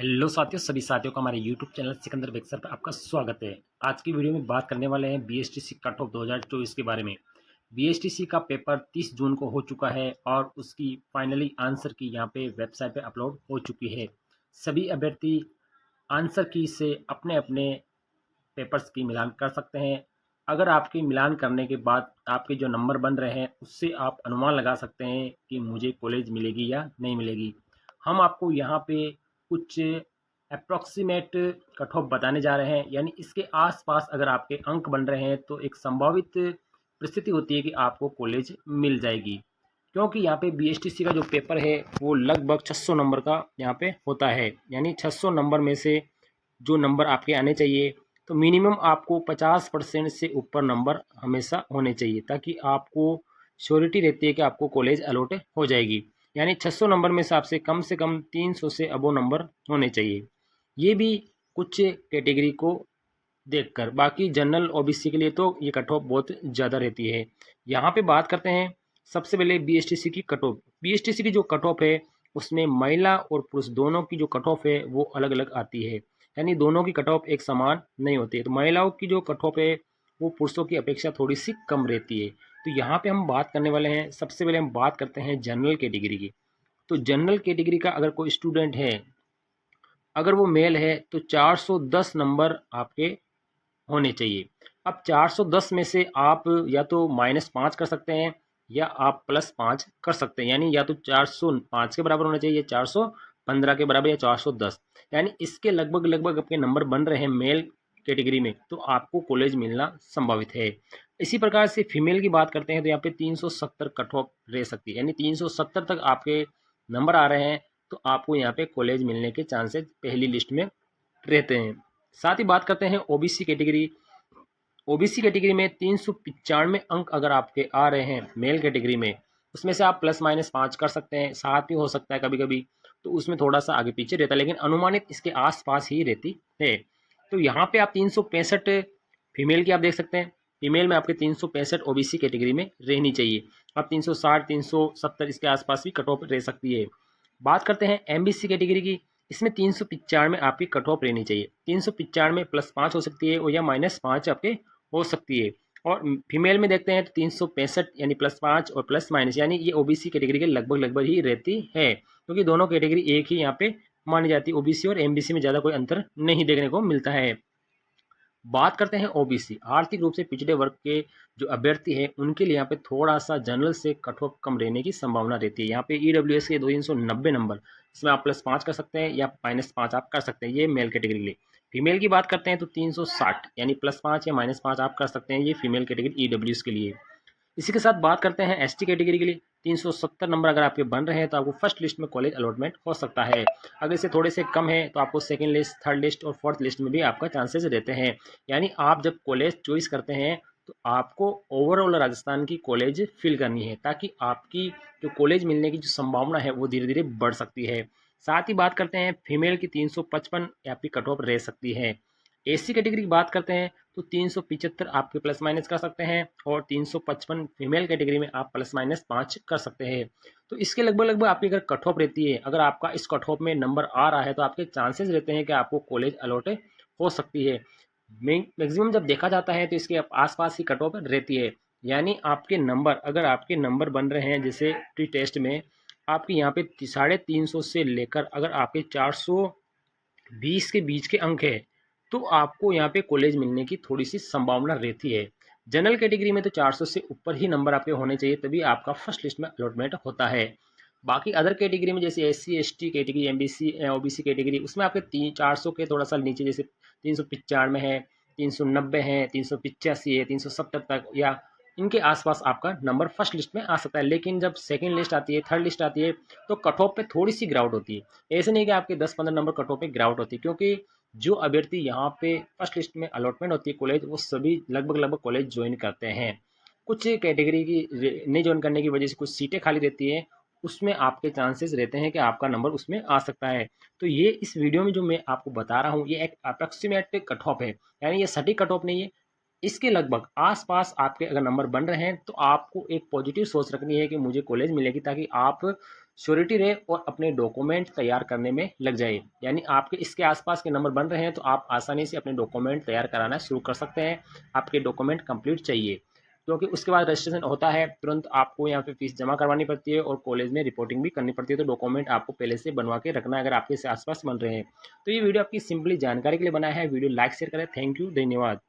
Hello साथियों, सभी साथियों का हमारे यूट्यूब चैनल सिकंदर बेक्सर पर आपका स्वागत है। आज की वीडियो में बात करने वाले हैं बीएसटीसी कट ऑफ 2024 के बारे में। बीएसटीसी का पेपर 30 जून को हो चुका है और उसकी फाइनली आंसर की यहाँ पे वेबसाइट पे अपलोड हो चुकी है। सभी अभ्यर्थी आंसर की से अपने अपने पेपर्स की मिलान कर सकते हैं। अगर आपकी मिलान करने के बाद आपके जो नंबर बन रहे हैं उससे आप अनुमान लगा सकते हैं कि मुझे कॉलेज मिलेगी या नहीं मिलेगी। हम आपको यहाँ पे कुछ अप्रॉक्सीमेट कट ऑफ बताने जा रहे हैं, यानी इसके आसपास अगर आपके अंक बन रहे हैं तो एक संभावित परिस्थिति होती है कि आपको कॉलेज मिल जाएगी। क्योंकि यहाँ पे बीएसटीसी का जो पेपर है वो लगभग 600 नंबर का यहाँ पे होता है, यानी 600 नंबर में से जो नंबर आपके आने चाहिए तो मिनिमम आपको 50% से ऊपर नंबर हमेशा होने चाहिए, ताकि आपको श्योरिटी रहती है कि आपको कॉलेज अलॉट हो जाएगी। यानी 600 नंबर में से कम 300 से अबो नंबर होने चाहिए। ये भी कुछ कैटेगरी को देखकर, बाकी जनरल ओबीसी के लिए तो ये कट ऑफ बहुत ज़्यादा रहती है। यहाँ पे बात करते हैं सबसे पहले बीएसटीसी की कट ऑफ। बीएसटीसी की जो कट ऑफ है उसमें महिला और पुरुष दोनों की जो कट ऑफ है वो अलग अलग आती है, यानी दोनों की कट ऑफ एक समान नहीं होती है। तो महिलाओं की जो कट ऑफ है वो पुरुषों की अपेक्षा थोड़ी सी कम रहती है। तो यहाँ पे हम बात करने वाले हैं, सबसे पहले हम बात करते हैं जनरल कैटेगरी की। तो जनरल कैटेगरी का अगर कोई स्टूडेंट है, अगर वो मेल है तो 410 नंबर आपके होने चाहिए। अब 410 में से आप या तो -5 कर सकते हैं या आप +5 कर सकते हैं, यानी या तो 405 के बराबर होना चाहिए, 415 के बराबर या 410। यानी इसके लगभग लगभग आपके नंबर बन रहे हैं मेल कैटेगरी में तो आपको कॉलेज मिलना संभावित है। इसी प्रकार से फीमेल की बात करते हैं तो यहाँ पे 370 कट ऑफ रह सकती है, यानी 370 तक आपके नंबर आ रहे हैं तो आपको यहाँ पे कॉलेज मिलने के चांसेस पहली लिस्ट में रहते हैं। साथ ही बात करते हैं ओबीसी कैटेगरी। ओबीसी कैटेगरी में 395 अंक अगर आपके आ रहे हैं मेल कैटेगरी में, उसमें से आप +- 5 कर सकते हैं, 7 भी हो सकता है कभी कभी, तो उसमें थोड़ा सा आगे पीछे रहता है, लेकिन अनुमानित इसके आसपास ही रहती है। तो यहाँ पे आप 365 फीमेल की आप देख सकते हैं। फीमेल में आपके 365 ओबीसी कैटेगरी में रहनी चाहिए। अब 360 370 इसके आसपास भी कट ऑफ रह सकती है। बात करते हैं एमबीसी कैटेगरी की। इसमें 395 आपकी कट ऑफ रहनी चाहिए। 395 +5 हो सकती है और या -5 आपके हो सकती है। और फीमेल में देखते हैं तो 365 यानी +5 और +- यानी ये ओबीसी कैटेगरी के लगभग लगभग ही रहती है, क्योंकि दोनों कैटेगरी एक ही यहाँ पे मानी जाती है। ओबीसी और एमबीसी में ज़्यादा कोई अंतर नहीं देखने को मिलता है। बात करते हैं ओबीसी, आर्थिक रूप से पिछड़े वर्ग के जो अभ्यर्थी हैं उनके लिए यहाँ पे थोड़ा सा जनरल से कट ऑफ कम रहने की संभावना रहती है। यहाँ पे ईडब्ल्यूएस के 390 नंबर, इसमें आप +5 कर सकते हैं या -5 आप कर सकते हैं, ये मेल कैटेगरी के लिए। फीमेल की बात करते हैं तो 360 यानी +5 या -5 आप कर सकते हैं, ये फीमेल कैटेगरी ईडब्ल्यूएस के लिए। इसी के साथ बात करते हैं एसटी कैटेगरी के लिए। 370 नंबर अगर आपके बन रहे हैं तो आपको फर्स्ट लिस्ट में कॉलेज अलॉटमेंट हो सकता है। अगर इससे थोड़े से कम है तो आपको सेकंड लिस्ट, थर्ड लिस्ट और फोर्थ लिस्ट में भी आपका चांसेस रहते हैं। यानी आप जब कॉलेज चॉइस करते हैं तो आपको ओवरऑल राजस्थान की कॉलेज फिल करनी है, ताकि आपकी जो कॉलेज मिलने की जो संभावना है वो धीरे धीरे बढ़ सकती है। साथ ही बात करते हैं फीमेल की 355 आपकी कट ऑफ रह सकती है। एसी कैटेगरी की बात करते हैं तो 375 आपके +- कर सकते हैं और 355 फीमेल कैटेगरी में आप +- 5 कर सकते हैं। तो इसके लगभग लगभग आपकी अगर कट ऑफ रहती है, अगर आपका इस कट ऑफ में नंबर आ रहा है तो आपके चांसेस रहते हैं कि आपको कॉलेज अलॉट हो सकती है। मैक्सिमम जब देखा जाता है तो इसके आसपास ही कट ऑफ रहती है। यानी आपके नंबर, अगर आपके नंबर बन रहे हैं जैसे प्री टेस्ट में आपके यहाँ पे 350 से लेकर अगर आपके 420 के बीच के अंक है तो आपको यहाँ पे कॉलेज मिलने की थोड़ी सी संभावना रहती है। जनरल कैटेगरी में तो 400 से ऊपर ही नंबर आपके होने चाहिए, तभी आपका फर्स्ट लिस्ट में अलॉटमेंट होता है। बाकी अदर कैटेगरी में जैसे SC ST category, MBC OBC category, उसमें आपके 400 के थोड़ा सा नीचे, जैसे 395 है, 390 है, 385 है, 370 तक या इनके आसपास आपका नंबर फर्स्ट लिस्ट में आ सकता है। लेकिन जब सेकंड लिस्ट आती है, थर्ड लिस्ट आती है, तो कट ऑफ पे थोड़ी सी गिरावट होती है। ऐसे नहीं कि आपके 10-15 नंबर कट ऑफ पे गिरावट होती है, क्योंकि जो अभ्यर्थी यहाँ पे फर्स्ट लिस्ट में अलॉटमेंट होती है कॉलेज, वो सभी लगभग लगभग कॉलेज ज्वाइन करते हैं। कुछ कैटेगरी की नहीं ज्वाइन करने की वजह से कुछ सीटें खाली रहती है, उसमें आपके चांसेस रहते हैं कि आपका नंबर उसमें आ सकता है। तो ये इस वीडियो में जो मैं आपको बता रहा हूँ ये एक अप्रॉक्सीमेट कट ऑफ है, यानी ये सटीक कट ऑफ नहीं है। इसके लगभग आसपास आपके अगर नंबर बन रहे हैं तो आपको एक पॉजिटिव सोच रखनी है कि मुझे कॉलेज मिलेगी, ताकि आप श्योरिटी रहे और अपने डॉक्यूमेंट तैयार करने में लग जाए। यानी आपके इसके आसपास के नंबर बन रहे हैं तो आप आसानी से अपने डॉक्यूमेंट तैयार कराना शुरू कर सकते हैं। आपके डॉक्यूमेंट कंप्लीट चाहिए, क्योंकि उसके बाद रजिस्ट्रेशन होता है, तुरंत आपको यहाँ पे फीस जमा करवानी पड़ती है और कॉलेज में रिपोर्टिंग भी करनी पड़ती है। तो डॉक्यूमेंट आपको पहले से बनवा के रखना है अगर आपके आसपास बन रहे हैं। तो ये वीडियो आपकी सिंपली जानकारी के लिए बनाया है। वीडियो लाइक शेयर करें। थैंक यू, धन्यवाद।